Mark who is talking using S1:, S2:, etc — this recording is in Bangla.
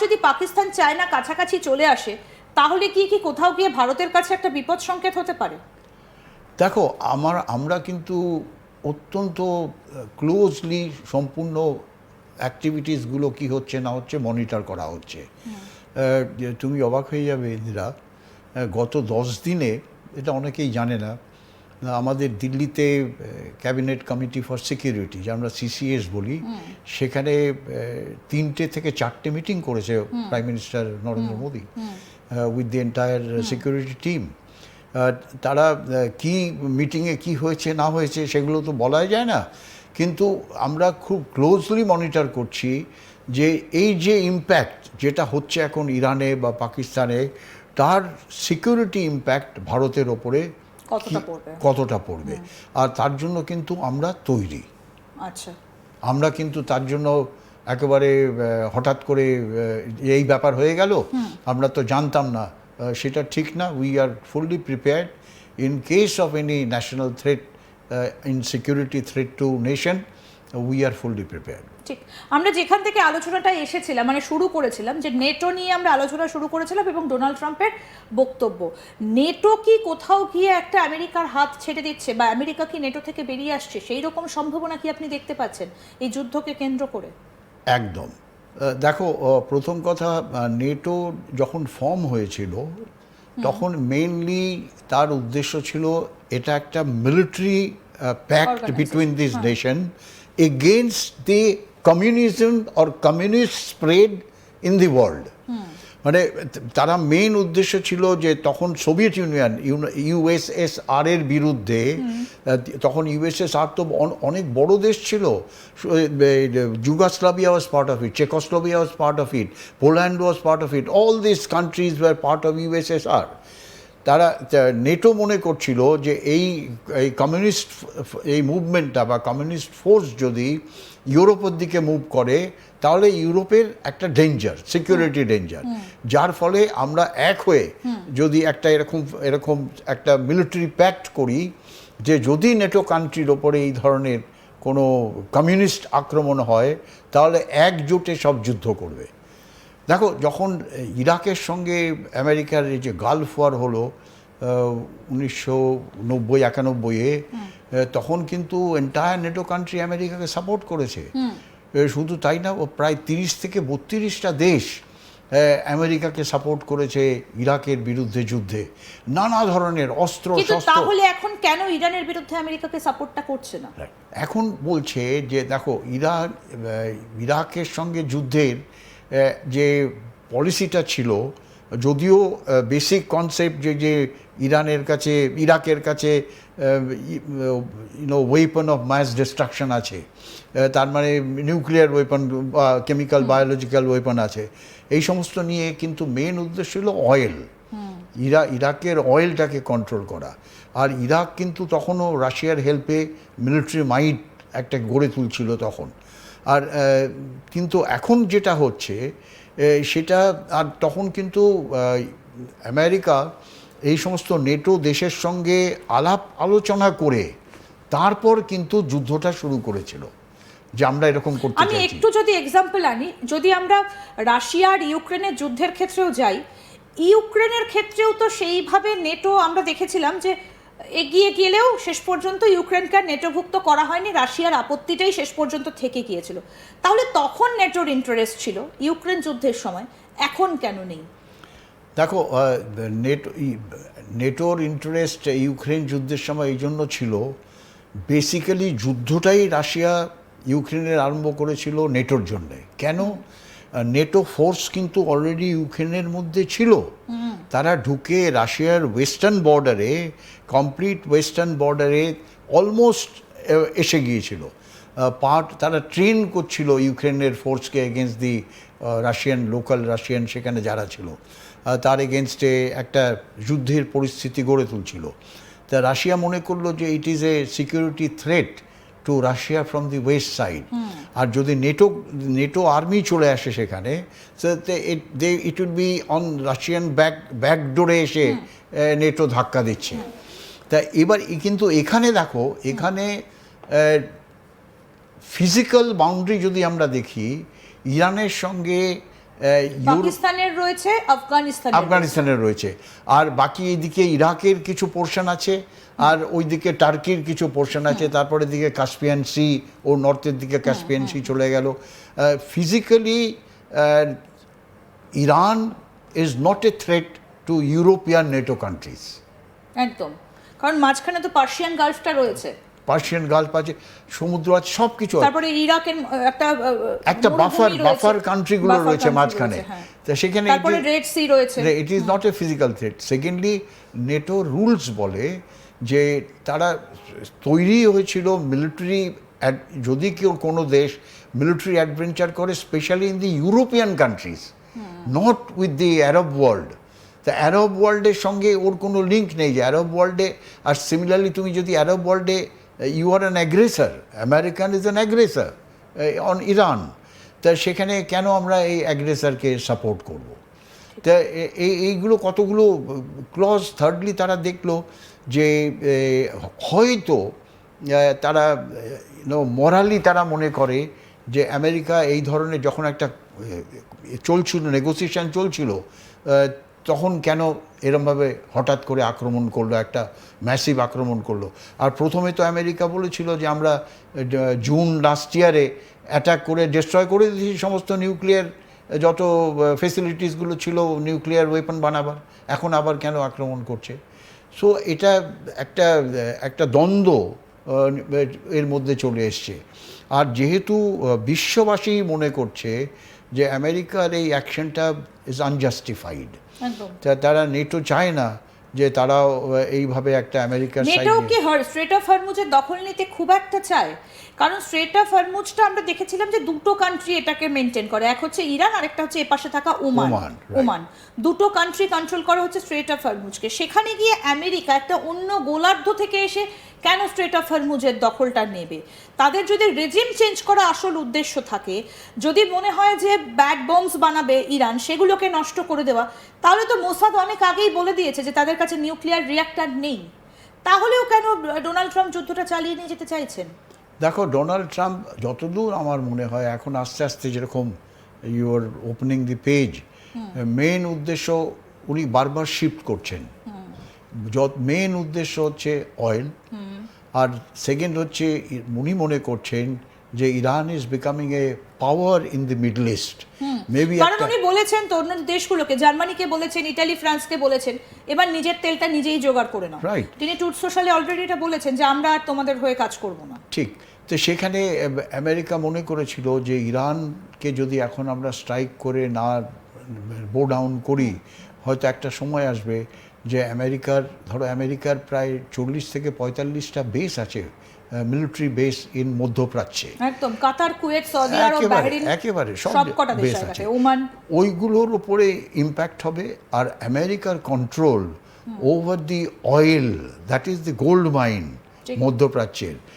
S1: যদি পাকিস্তান চায়না কাছাকাছি চলে আসে, তাহলে কি কি কোথাও গিয়ে ভারতের কাছে একটা বিপদ সংকেত হতে পারে?
S2: দেখো, আমরা কিন্তু অত্যন্ত ক্লোজলি সম্পূর্ণ অ্যাক্টিভিটিসগুলো কি হচ্ছে না হচ্ছে মনিটর করা হচ্ছে। তুমি অবাক হয়ে যাবে ইন্দিরা, গত 10 দিনে, এটা অনেকেই জানে না, আমাদের দিল্লিতে ক্যাবিনেট কমিটি ফর সিকিউরিটি, যা আমরা সিসিএস বলি, সেখানে 3টে থেকে 4টে মিটিং করেছে prime minister Narendra Modi with the entire security team. তারা কি মিটিংয়ে কি হয়েছে না হয়েছে সেগুলো তো বলাই যায় না, কিন্তু আমরা খুব ক্লোজলি মনিটর করছি যে এই যে ইম্প্যাক্ট যেটা হচ্ছে এখন ইরানে বা পাকিস্তানে, তার সিকিউরিটি ইম্প্যাক্ট ভারতের ওপরে কতটা পড়বে। আর তার জন্য কিন্তু আমরা তৈরি।
S1: আচ্ছা,
S2: আমরা কিন্তু তার জন্য একেবারে হঠাৎ করে এই ব্যাপার হয়ে গেল, আমরা তো জানতাম না, সেটা ঠিক না। We are fully prepared in case of any national threat, in security threat two nation, we are fully prepared.
S1: ঠিক। আমরা যেখান থেকে আলোচনাটা এসেছিলাম, মানে শুরু করেছিলাম, যে নেটো নিয়ে আমরা আলোচনা শুরু করেছিলাম এবং ডোনাল্ড ট্রাম্পের বক্তব্য। নেটো কি কোথাও গিয়ে একটা আমেরিকার হাত ছেড়ে দিচ্ছে, বা আমেরিকা কি নেটো থেকে বেরিয়ে আসছে, সেই রকম সম্ভাবনা কি আপনি দেখতে পাচ্ছেন এই যুদ্ধকে কেন্দ্র করে?
S2: একদম। দেখো, প্রথম কথা, নেটো যখন ফর্ম হয়েছিল তখন মেইনলি তার উদ্দেশ্য ছিল এটা একটা military pact between this nation against the communism or communist spread in the world. মানে তারা মেইন উদ্দেশ্য ছিল যে তখন সোভিয়েত ইউনিয়ন, ইউএসএসআর এর বিরুদ্ধে, তখন ইউএসএসআর তো অনেক বড় দেশ ছিল, Yugoslavia was part of it, Czechoslovakia was part of it, Poland was part of it, all this countries were part of USSR. তারা নেটো মনে করছিল যে এই কমিউনিস্ট এই মুভমেন্টটা বা কমিউনিস্ট ফোর্স যদি ইউরোপের দিকে মুভ করে, তাহলে ইউরোপের একটা ডেঞ্জার, সিকিউরিটি ডেঞ্জার, যার ফলে আমরা এক হয়ে যদি একটা এরকম একটা মিলিটারি প্যাক্ট করি যে যদি নেটো কান্ট্রির ওপরে এই ধরনের কোনো কমিউনিস্ট আক্রমণ হয়, তাহলে একজোটে সব যুদ্ধ করবে। দেখো, যখন ইরাকের সঙ্গে আমেরিকার এই যে গালফ ওয়ার হলো 1990-91-এ, তখন কিন্তু এন্টায়ার নেটো কান্ট্রি আমেরিকাকে সাপোর্ট করেছে। শুধু তাই না, ও প্রায় 30 থেকে 32টা দেশ আমেরিকাকে সাপোর্ট করেছে ইরাকের বিরুদ্ধে যুদ্ধে, নানা ধরনের অস্ত্র শস্ত্র।
S1: তাহলে এখন কেন ইরানের বিরুদ্ধে আমেরিকাকে সাপোর্টটা করছে না?
S2: এখন বলছে যে দেখো, ইরাকের সঙ্গে যুদ্ধের যে পলিসিটা ছিল, যদিও বেসিক কনসেপ্ট যে ইরাকের কাছে ওয়েপন অফ মাস ডিস্ট্রাকশন আছে, তার মানে নিউক্লিয়ার ওয়েপন বা কেমিক্যাল বায়োলজিক্যাল ওয়েপন আছে, এই সমস্ত নিয়ে, কিন্তু মেন উদ্দেশ্য ছিল অয়েল, ইরাকের অয়েলটাকে কন্ট্রোল করা। আর ইরাক কিন্তু তখনও রাশিয়ার হেল্পে মিলিটারি মাইট একটা গড়ে তুলছিল তখন। আর কিন্তু এখন যেটা হচ্ছে সেটা, আর তখন কিন্তু আমেরিকা এই সমস্ত নেটো দেশের সঙ্গে আলাপ আলোচনা করে তারপর কিন্তু যুদ্ধটা শুরু করেছিল যে আমরা এরকম করতে চাইছি।
S1: আমি একটু যদি এক্সাম্পল আনি, যদি আমরা রাশিয়া আর ইউক্রেনের যুদ্ধের ক্ষেত্রেও যাই, ইউক্রেনের ক্ষেত্রেও তো সেইভাবে নেটো আমরা দেখেছিলাম যে এগিয়ে গেলেও শেষ পর্যন্ত ইউক্রেনকে নেটোভুক্ত করা হয়নি, রাশিয়ার আপত্তিটাই শেষ পর্যন্ত থেকে গিয়েছিল। তাহলে তখন নেটোর ইন্টারেস্ট ছিল ইউক্রেন যুদ্ধের সময়, এখন কেন নেই?
S2: দেখো, নেটোর ইন্টারেস্ট ইউক্রেন যুদ্ধের সময় এই জন্য ছিল, বেসিক্যালি যুদ্ধটাই রাশিয়া ইউক্রেনের আরম্ভ করেছিল নেটোর জন্যে। কেন? নেটো ফোর্স কিন্তু অলরেডি ইউক্রেনের মধ্যে ছিল, তারা ঢুকে রাশিয়ার ওয়েস্টার্ন বর্ডারে, কমপ্লিট ওয়েস্টার্ন বর্ডারে অলমোস্ট এসে গিয়েছিল। তারা ট্রেন করছিল ইউক্রেনের ফোর্সকে এগেনস্ট দি লোকাল রাশিয়ান সেখানে যারা ছিল, তার এগেনস্টে একটা যুদ্ধের পরিস্থিতি গড়ে তুলছিল। তা রাশিয়া মনে করলো যে it is a security threat to Russia from the west side. আর যদি নেটো আর্মি চলে আসে সেখানে, it will be on Russian ব্যাকডোরে এসে নেটো ধাক্কা দিচ্ছে। তা এবার কিন্তু এখানে দেখো, এখানে ফিজিক্যাল বাউন্ডারি যদি আমরা দেখি, ইরানের সঙ্গে
S1: পাকিস্তানের রয়েছে,
S2: আফগানিস্তানের রয়েছে, আর বাকি এইদিকে ইরাকের কিছু পোর্শন আছে, আর ওইদিকে টার্কির কিছু পোর্শন আছে, তারপরে দিকে কাস্পিয়ান সি ও নর্থের দিকে কাস্পিয়ান সি চলে গেল। Physically Iran is not a threat to European NATO countries.
S1: একদম, কারণ মাঝখানে তো পার্সিয়ান গালফটা রয়েছে,
S2: পার্সিয়ান গালফ আছে, সমুদ্র আছে, সব কিছু আছে।
S1: তারপরে ইরাকের
S2: একটা বাফার কান্ট্রিগুলো রয়েছে মাঝখানে, তো সেখানে
S1: তারপরে রেড সি রয়েছে।
S2: It is not a physical threat. Secondly, NATO rules বলে যে তারা তৈরি হয়েছিল মিলিটারি, যদি কেউ কোনো দেশ মিলিটারি অ্যাডভেঞ্চার করে, specially in the European countries, not with the Arab world. তা আরব ওয়ার্ল্ডের সঙ্গে ওর কোনো লিঙ্ক নেই যে আরব ওয়ার্ল্ডে, আর সিমিলারলি তুমি যদি আরব ওয়ার্ল্ডে you are an aggressor, American is an aggressor on Iran, তা সেখানে কেন আমরা এই অ্যাগ্রেসরকে সাপোর্ট করব? তা এইগুলো কতগুলো ক্লজ। থার্ডলি, তারা দেখলো যে হয়তো তারা মোরালি তারা মনে করে যে আমেরিকা এই ধরনের যখন একটা চলছিল, নেগোসিয়েশন চলছিল, তখন কেন এরমভাবে হঠাৎ করে আক্রমণ করলো, একটা ম্যাসিভ আক্রমণ করলো। আর প্রথমে তো আমেরিকা বলেছিল যে আমরা জুন লাস্ট ইয়ারে অ্যাটাক করে ডিস্ট্রয় করে দিয়েছি সমস্ত নিউক্লিয়ার যত ফেসিলিটিসগুলো ছিল নিউক্লিয়ার ওয়েপন বানাবার, এখন আবার কেন আক্রমণ করছে? সো এটা একটা দ্বন্দ্ব এর মধ্যে চলে এসছে। আর যেহেতু বিশ্ববাসী মনে করছে যে আমেরিকার এই অ্যাকশনটা ইজ আনজাস্টিফাইড, তারা নেটো চায় না যে তারা এইভাবে একটা আমেরিকার
S1: নেটো কি স্ট্রেট অফ হরমুজের দখল নিতে খুব একটা চায়? কারণ স্ট্রেট অফ হরমুজটা আমরা দেখেছিলাম যে দুটো কান্ট্রি এটাকে মেনটেন করে, এক হচ্ছে ইরান আর একটা হচ্ছে এপাশে থাকা ওমান। দুটো কান্ট্রি কন্ট্রোল করা হচ্ছে স্ট্রেট অফ হরমুজকে। সেখানে গিয়ে আমেরিকা একটা অন্য গোলার্ধ থেকে এসে কেন স্ট্রেট অফ হরমুজের দখলটা নেবে? তাদের যদি রেজিম চেঞ্জ করা আসল উদ্দেশ্য থাকে, যদি মনে হয় যে ব্যাড বম্বস বানাবে ইরান, সেগুলোকে নষ্ট করে দেওয়া, তাহলে তো মোসাদ অনেক আগেই বলে দিয়েছে যে তাদের কাছে নিউক্লিয়ার রিঅ্যাক্টর নেই। তাহলেও কেন ডোনাল্ড ট্রাম্প যুদ্ধটা চালিয়ে নিয়ে যেতে চাইছেন?
S2: দেখো, ডোনাল্ড ট্রাম্প যতদূর আমার মনে হয় এখন আস্তে আস্তে, যেরকম you are opening the page, main উদ্দেশ্য উনি বারবার শিফট করছেন। মেন উদ্দেশ্য হচ্ছে অয়েল, আর সেকেন্ড হচ্ছে উনি মনে করছেন যে Iran is becoming A power in the middle east. Maybe
S1: কারণ উনি বলেছেন তো অন্য দেশগুলোকে, জার্মানিকে বলেছেন, ইটালি ফ্রান্সকে বলেছেন, এবার নিজের তেলটা নিজেই জোগাড় করে নাও।
S2: রাইট,
S1: তিনি ট্রুথ সোশ্যালে অলরেডি এটা বলেছেন যে আমরা আর তোমাদের হয়ে কাজ করব না।
S2: ঠিক। তো সেখানে আমেরিকা মনে করেছিল যে ইরানকে যদি এখন আমরা স্ট্রাইক করে না বো ডাউন করি, হয়তো একটা সময় আসবে যে আমেরিকার প্রায় 40 থেকে 45টা বেস আছে, মিলিটারি বেস ইন মধ্যপ্রাচ্যে,
S1: একদম কাতার, কুয়েত, সৌদি আরব, বাহরিন,
S2: একেবারে
S1: সবকটা দেশ আছে, ওমান।
S2: ওইগুলোর উপরে ইম্প্যাক্ট হবে। আর আমেরিকার control over the oil, that is the gold mine মধ্যপ্রাচ্যের,